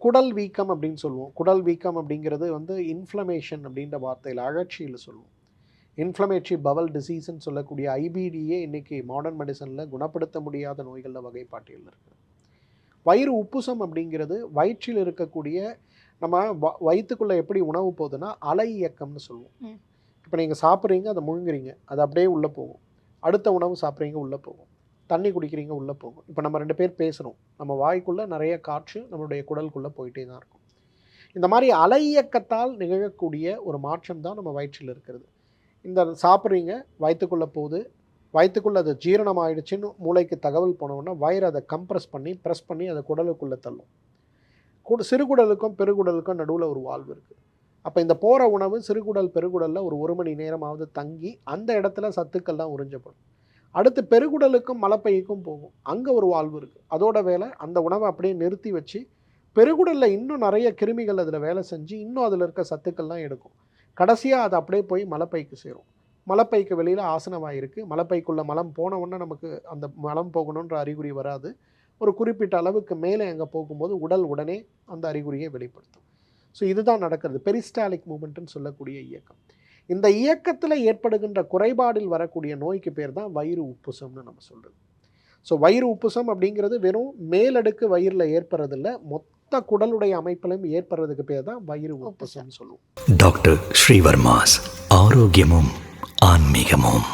குடல் வீக்கம் அப்படின்னு சொல்லுவோம். குடல் வீக்கம் அப்படிங்கிறது வந்து இன்ஃப்ளமேஷன் அப்படின்ற வார்த்தையில் அழற்சியில் சொல்லுவோம். இன்ஃப்ளமேட்டரி பவல் டிசீஸ்ன்னு சொல்லக்கூடிய ஐபிடியே இன்றைக்கி மாடர்ன் மெடிசனில் குணப்படுத்த முடியாத நோய்களில் வகைப்பாட்டியல் இருக்குது. வயிறு உப்புசம் அப்படிங்கிறது வயிற்றில் இருக்கக்கூடிய நம்ம வயிற்றுக்குள்ளே எப்படி உணவு போகுதுன்னா அலை இயக்கம்னு சொல்லுவோம். இப்போ நீங்கள் சாப்பிட்றீங்க, அதை முழுங்குறீங்க, அது அப்படியே உள்ளே போகும். அடுத்த உணவு சாப்பிட்றீங்க, உள்ளே போகும். தண்ணி குடிக்கிறீங்க, உள்ளே போகும். இப்போ நம்ம 2 பேர் பேசுகிறோம், நம்ம வாய்க்குள்ளே நிறைய காற்று நம்மளுடைய குடலுக்குள்ளே போயிட்டே தான் இருக்கும். இந்த மாதிரி அலை இயக்கத்தால் நிகழக்கூடிய ஒரு மாற்றம் தான் நம்ம வயிற்றில் இருக்கிறது. இந்த சாப்பிட்றீங்க, வயிற்றுக்குள்ளே போகுது, வயிற்றுக்குள்ளே அது ஜீரணம் ஆகிடுச்சின்னு மூளைக்கு தகவல் போனோன்னா வயிறு அதை கம்ப்ரெஸ் பண்ணி ப்ரெஸ் பண்ணி அதை குடலுக்குள்ளே தள்ளும். சிறுகுடலுக்கும் பெருகுடலுக்கும் நடுவில் ஒரு வால்வு இருக்குது. அப்போ இந்த போகிற உணவு சிறுகுடல் பெருகுடலில் ஒரு 1 மணி நேரமாவது தங்கி அந்த இடத்துல சத்துக்கள்லாம் உறிஞ்சப்படும். அடுத்து பெருகுடலுக்கும் மலப்பைக்கும் போகும், அங்கே ஒரு வால்வு இருக்குது. அதோட வேலை அந்த உணவை அப்படியே நிறுத்தி வச்சு பெருகுடலில் இன்னும் நிறைய கிருமிகள் அதில் வேலை செஞ்சு இன்னும் அதில் இருக்க சத்துக்கள்லாம் எடுக்கும். கடைசியாக அது அப்படியே போய் மலப்பைக்கு சேரும். மலப்பைக்கு வெளியில் ஆசனவாய் இருக்குது. மலப்பைக்குள்ளே மலம் போன உடனே நமக்கு அந்த மலம் போகணுன்ற அறிகுறி வராது. ஒரு குறிப்பிட்ட அளவுக்கு மேலே அங்கே போகும்போது உடல் உடனே அந்த அறிகுறியை வெளிப்படுத்தும். ஸோ இதுதான் நடக்கிறது. பெரிஸ்டாலிக் மூமெண்ட்டுன்னு சொல்லக்கூடிய இயக்கம். இந்த இயக்கத்தில் ஏற்படுகின்ற குறைபாடில் வரக்கூடிய நோய்க்கு பேர் தான் வயிறு உப்புசம்னு நம்ம சொல்கிறது. ஸோ வயிறு உப்புசம் அப்படிங்கிறது வெறும் மேலடுக்கு வயிறில் ஏற்படுறதில்ல, மொத்த குடலுடைய அமைப்பிலும் ஏற்படுறதுக்கு பேர் தான் வயிறு உப்புசம்னு சொல்லுவோம். டாக்டர் ஸ்ரீவர்மாஸ் ஆரோக்கியமும் ஆன்மீகமும்.